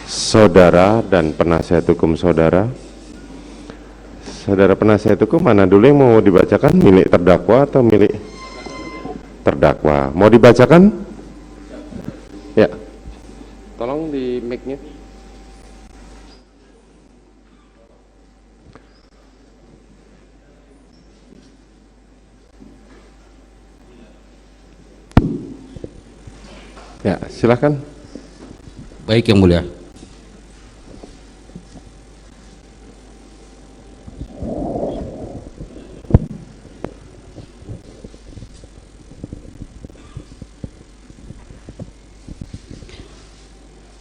saudara dan penasihat hukum saudara. Saudara penasihat hukum, mana dulu yang mau dibacakan, milik terdakwa atau milik terdakwa? Mau dibacakan? Ya, tolong di mic-nya. Ya, silakan. Baik, Yang Mulia.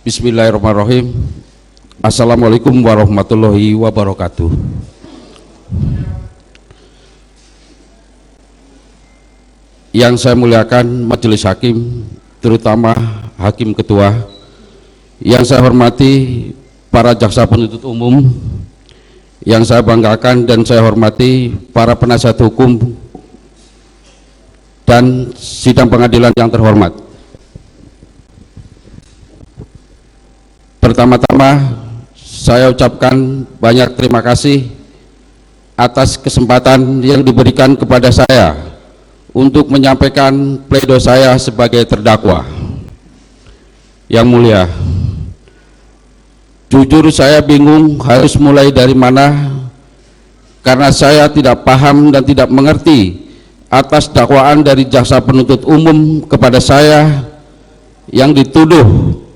Bismillahirrahmanirrahim. Assalamualaikum warahmatullahi wabarakatuh. Yang saya muliakan majelis hakim, terutama hakim ketua, yang saya hormati para jaksa penuntut umum, yang saya banggakan dan saya hormati para penasihat hukum dan sidang pengadilan yang terhormat. Pertama-tama saya ucapkan banyak terima kasih atas kesempatan yang diberikan kepada saya untuk menyampaikan pledoi saya sebagai terdakwa. Yang Mulia, jujur saya bingung harus mulai dari mana, karena saya tidak paham dan tidak mengerti atas dakwaan dari jaksa penuntut umum kepada saya yang dituduh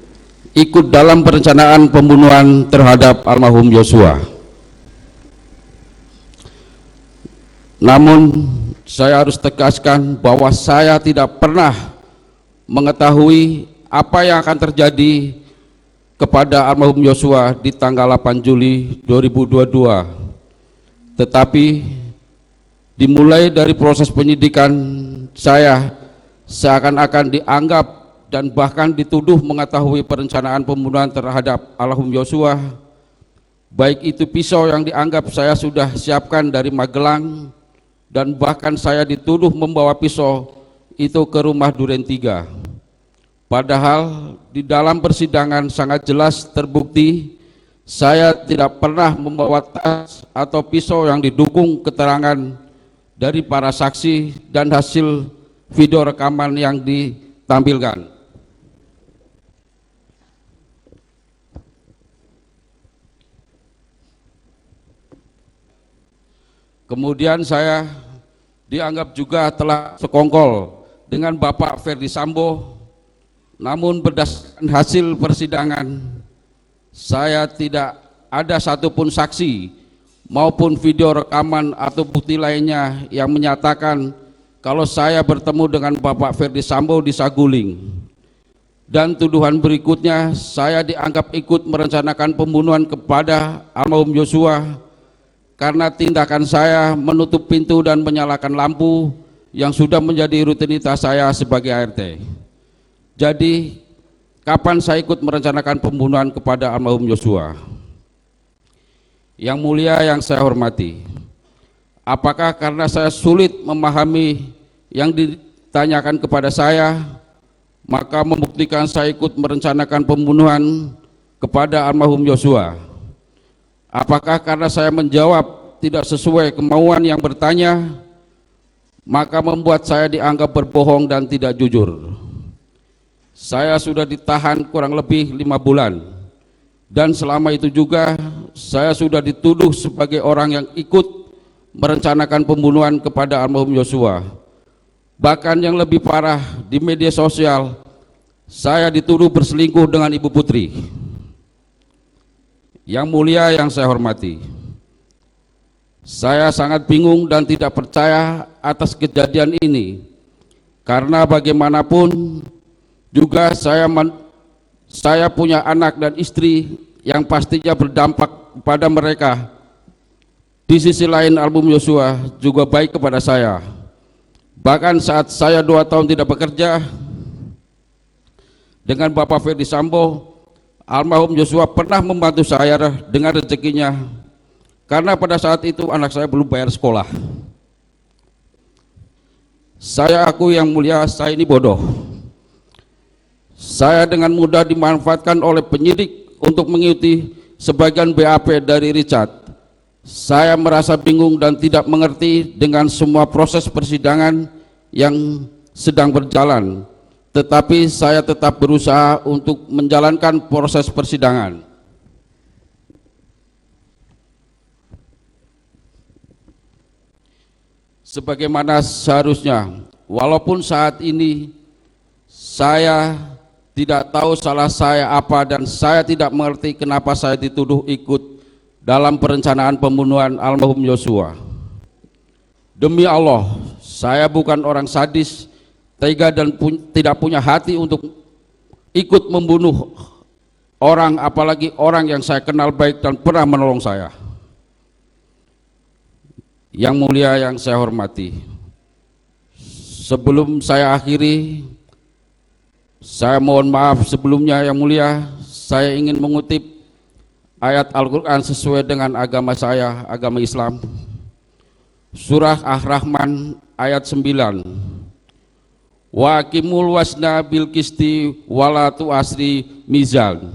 ikut dalam perencanaan pembunuhan terhadap almarhum Yosua. Namun saya harus tegaskan bahwa saya tidak pernah mengetahui apa yang akan terjadi kepada almarhum Yosua di tanggal 8 Juli 2022. Tetapi dimulai dari proses penyidikan saya seakan-akan dianggap dan bahkan dituduh mengetahui perencanaan pembunuhan terhadap almarhum Yosua, baik itu pisau yang dianggap saya sudah siapkan dari Magelang, dan bahkan saya dituduh membawa pisau itu ke rumah Duren 3. Padahal di dalam persidangan sangat jelas terbukti saya tidak pernah membawa tas atau pisau yang didukung keterangan dari para saksi dan hasil video rekaman yang ditampilkan. Kemudian saya dianggap juga telah sekongkol dengan Bapak Ferdi Sambo, namun berdasarkan hasil persidangan saya tidak ada satupun saksi maupun video rekaman atau bukti lainnya yang menyatakan kalau saya bertemu dengan Bapak Ferdi Sambo di Saguling. Dan tuduhan berikutnya, saya dianggap ikut merencanakan pembunuhan kepada almarhum Yosua karena tindakan saya menutup pintu dan menyalakan lampu yang sudah menjadi rutinitas saya sebagai ART. Jadi, kapan saya ikut merencanakan pembunuhan kepada almarhum Yosua? Yang Mulia, yang saya hormati, apakah karena saya sulit memahami yang ditanyakan kepada saya, maka membuktikan saya ikut merencanakan pembunuhan kepada almarhum Yosua? Apakah karena saya menjawab tidak sesuai kemauan yang bertanya, maka membuat saya dianggap berbohong dan tidak jujur? Saya sudah ditahan kurang lebih 5 bulan, dan selama itu juga saya sudah dituduh sebagai orang yang ikut merencanakan pembunuhan kepada almarhum Yosua. Bahkan yang lebih parah, di media sosial saya dituduh berselingkuh dengan Ibu Putri. Yang Mulia, yang saya hormati, saya sangat bingung dan tidak percaya atas kejadian ini, karena bagaimanapun juga saya punya anak dan istri yang pastinya berdampak kepada mereka. Di sisi lain, almarhum Yosua juga baik kepada saya. Bahkan saat saya 2 tahun tidak bekerja dengan Bapak Ferdi Sambo, almarhum Yosua pernah membantu saya dengan rezekinya, karena pada saat itu anak saya belum bayar sekolah. Saya akui, Yang Mulia, saya ini bodoh. Saya dengan mudah dimanfaatkan oleh penyidik untuk mengikuti sebagian BAP dari Richard. Saya merasa bingung dan tidak mengerti dengan semua proses persidangan yang sedang berjalan, tetapi saya tetap berusaha untuk menjalankan proses persidangan. Sebagaimana seharusnya, walaupun saat ini saya tidak tahu salah saya apa dan saya tidak mengerti kenapa saya dituduh ikut dalam perencanaan pembunuhan almarhum Yosua. Demi Allah, saya bukan orang sadis, tega dan tidak punya hati untuk ikut membunuh orang, apalagi orang yang saya kenal baik dan pernah menolong saya. Yang mulia yang saya hormati, sebelum saya akhiri, saya mohon maaf sebelumnya yang mulia, saya ingin mengutip ayat Al-Quran sesuai dengan agama saya, agama Islam. Surah Ar-Rahman ayat 9. Wa aqimul wasna bil qisti wala tu'asri mizan.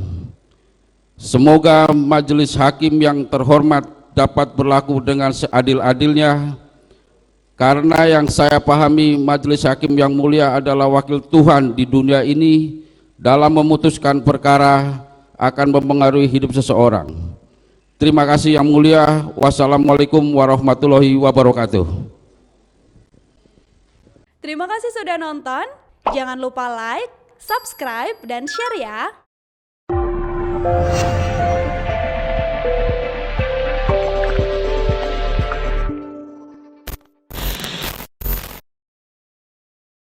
Semoga majelis hakim yang terhormat dapat berlaku dengan seadil-adilnya, karena yang saya pahami majelis hakim yang mulia adalah wakil Tuhan di dunia ini dalam memutuskan perkara akan mempengaruhi hidup seseorang. Terima kasih yang mulia. Wassalamualaikum warahmatullahi wabarakatuh. Terima kasih sudah nonton. Jangan lupa like, subscribe, dan share ya.